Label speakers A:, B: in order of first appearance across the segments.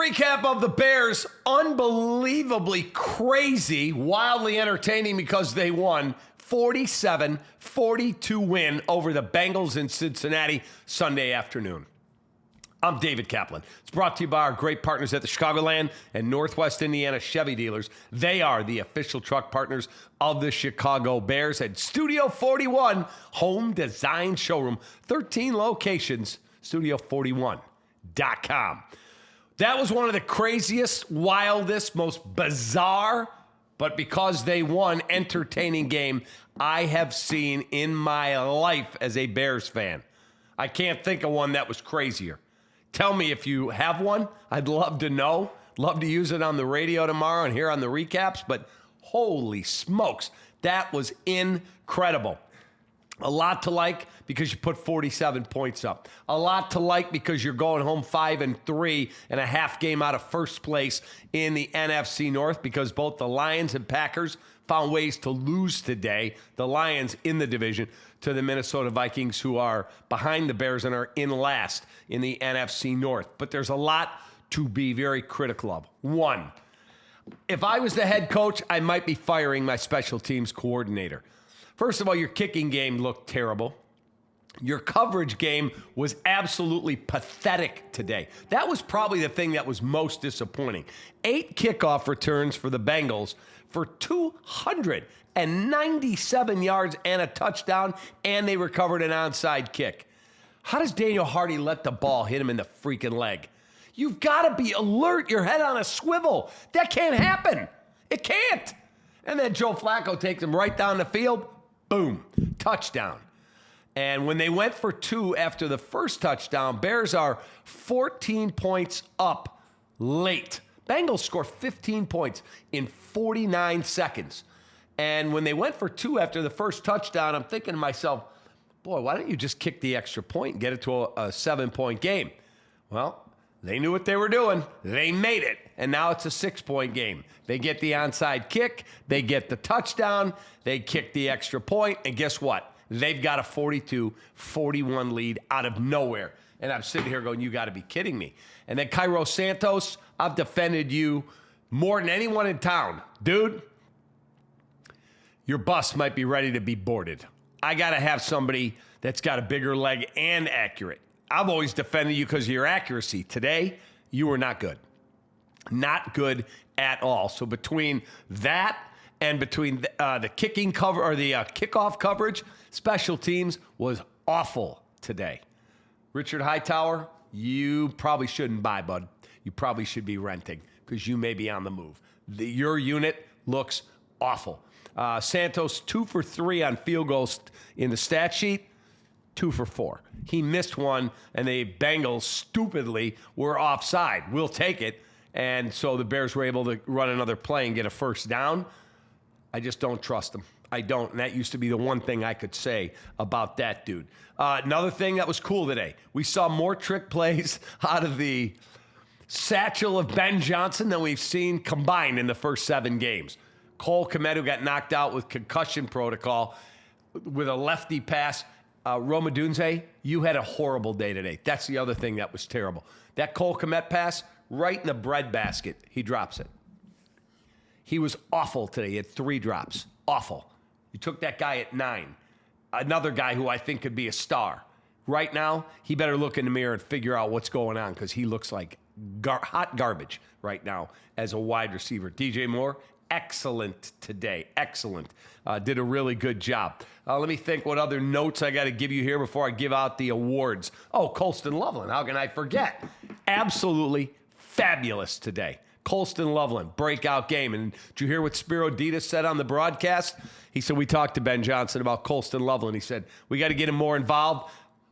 A: recap of the Bears. Unbelievably crazy, wildly entertaining because they won. 47-42 win over the Bengals in Cincinnati Sunday afternoon. I'm David Kaplan. It's brought to you by our great partners at the Chicagoland and Northwest Indiana Chevy dealers. They are the official truck partners of the Chicago Bears at Studio 41 Home Design Showroom. 13 locations, studio41.com. That was one of the craziest, wildest, most bizarre, but because they won, entertaining game I have seen in my life as a Bears fan. I can't think of one that was crazier. Tell me if you have one. I'd love to know. Love to use it on the radio tomorrow and here on the recaps, but holy smokes, that was incredible. A lot to like because you put 47 points up. A lot to like because you're going home 5-3 and a half game out of first place in the NFC North because both the Lions and Packers found ways to lose today. The Lions in the division to the Minnesota Vikings, who are behind the Bears and are in last in the NFC North. But there's a lot to be very critical of. One, if I was the head coach, I might be firing my special teams coordinator. First of all, your kicking game looked terrible. Your coverage game was absolutely pathetic today. That was probably the thing that was most disappointing. 8 kickoff returns for the Bengals for 297 yards and a touchdown, and they recovered an onside kick. How does Daniel Hardy let the ball hit him in the freaking leg? You've got to be alert, your head on a swivel. That can't happen. It can't. And then Joe Flacco takes him right down the field. Boom, touchdown. And when they went for 2 after the first touchdown, Bears are 14 points up late. Bengals score 15 points in 49 seconds. And when they went for 2 after the first touchdown, I'm thinking to myself, boy, why don't you just kick the extra point and get it to a 7-point game? Well, they knew what they were doing. They made it. And now it's a 6-point game. They get the onside kick. They get the touchdown. They kick the extra point. And guess what? They've got a 42-41 lead out of nowhere. And I'm sitting here going, you got to be kidding me. And then Cairo Santos, I've defended you more than anyone in town. Dude, your bus might be ready to be boarded. I got to have somebody that's got a bigger leg and accurate. I've always defended you because of your accuracy. Today, you were not good. Not good at all. So between that and between the kicking cover or the kickoff coverage, special teams was awful today. Richard Hightower, you probably shouldn't buy, bud. You probably should be renting because you may be on the move. Your unit looks awful. Santos, 2 for 3 on field goals in the stat sheet. 2 for 4. He missed one, and the Bengals stupidly were offside. We'll take it. And so the Bears were able to run another play and get a first down. I just don't trust him. I don't. And that used to be the one thing I could say about that dude. Another thing that was cool today, we saw more trick plays out of the satchel of Ben Johnson than we've seen combined in the first 7 games. Cole Kmet, who got knocked out with concussion protocol with a lefty pass. Rome Odunze, you had a horrible day today. That's the other thing that was terrible. That Cole Kmet pass, right in the breadbasket, he drops it. He was awful today. He had 3 drops. Awful. You took that guy at 9. Another guy who I think could be a star. Right now, he better look in the mirror and figure out what's going on because he looks like hot garbage right now as a wide receiver. DJ Moore, excellent today. Excellent. Did a really good job. Let me think what other notes I got to give you here before I give out the awards. Oh, Colston Loveland. How can I forget? Absolutely fabulous today. Colston Loveland, breakout game. And did you hear what Spiro Ditas said on the broadcast? He said, we talked to Ben Johnson about Colston Loveland. He said, we got to get him more involved,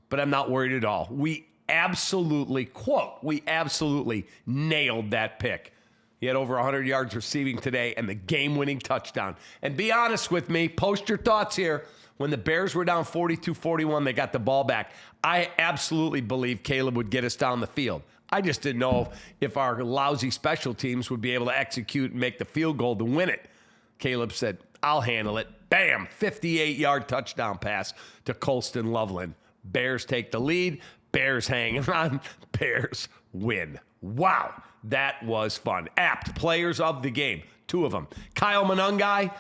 A: but I'm not worried at all. We absolutely, quote, we absolutely nailed that pick. He had over 100 yards receiving today and the game-winning touchdown. And be honest with me, post your thoughts here. When the Bears were down 42-41, they got the ball back. I absolutely believe Caleb would get us down the field. I just didn't know if our lousy special teams would be able to execute and make the field goal to win it. Caleb said, I'll handle it. Bam, 58-yard touchdown pass to Colston Loveland. Bears take the lead. Bears hang on. Bears win. Wow, that was fun. Apt players of the game, 2 of them. Kyle Monungai,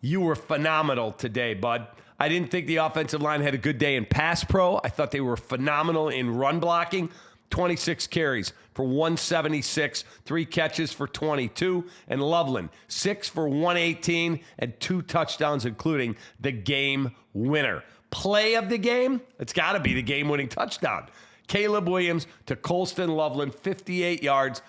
A: you were phenomenal today, bud. I didn't think the offensive line had a good day in pass pro. I thought they were phenomenal in run blocking. 26 carries for 176, 3 catches for 22. And Loveland, 6 for 118 and 2 touchdowns, including the game winner. Play of the game, it's got to be the game-winning touchdown. Caleb Williams to Colston Loveland, 58 yards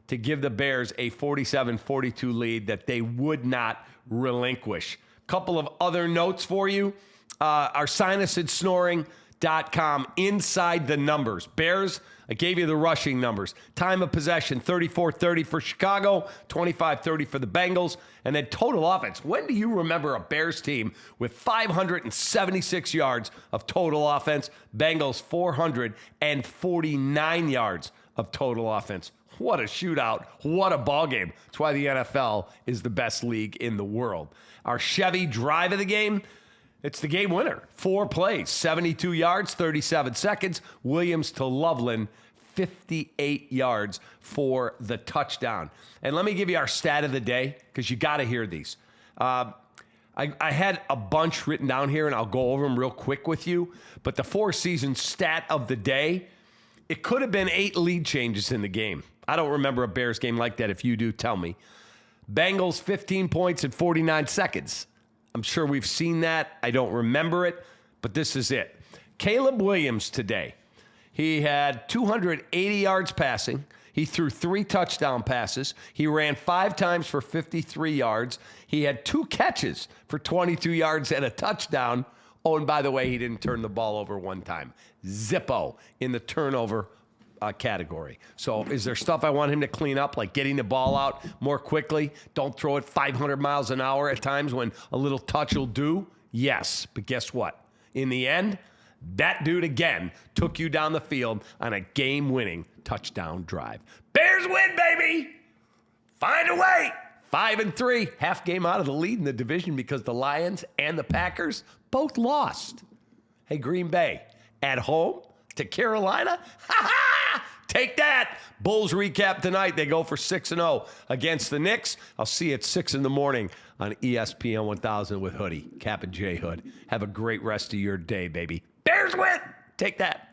A: to give the Bears a 47-42 lead that they would not relinquish. Couple of other notes for you. Our sinusandsnoring.com inside the numbers. Bears, I gave you the rushing numbers. Time of possession, 34-30 for Chicago, 25-30 for the Bengals. And then total offense. When do you remember a Bears team with 576 yards of total offense? Bengals, 449 yards of total offense. What a shootout. What a ball game. That's why the NFL is the best league in the world. Our Chevy drive of the game, it's the game winner. 4 plays, 72 yards, 37 seconds. Williams to Loveland, 58 yards for the touchdown. And let me give you our stat of the day, because you got to hear these. I had a bunch written down here, and I'll go over them real quick with you. But the 4-season stat of the day, it could have been 8 lead changes in the game. I don't remember a Bears game like that. If you do, tell me. Bengals, 15 points in 49 seconds. I'm sure we've seen that. I don't remember it, but this is it. Caleb Williams today. He had 280 yards passing. He threw 3 touchdown passes. He ran 5 times for 53 yards. He had 2 catches for 22 yards and a touchdown. Oh, and by the way, he didn't turn the ball over 1 time. Zippo in the turnover category. So is there stuff I want him to clean up, like getting the ball out more quickly? Don't throw it 500 miles an hour at times when a little touch will do? Yes, but guess what? In the end, that dude again took you down the field on a game-winning touchdown drive. Bears win, baby! Find a way! 5-3, half game out of the lead in the division because the Lions and the Packers both lost. Hey, Green Bay, at home to Carolina? Ha-ha! Take that. Bulls recap tonight. They go for 6-0 against the Knicks. I'll see you at 6 in the morning on ESPN 1000 with Hoodie, Cap and J Hood. Have a great rest of your day, baby. Bears win. Take that.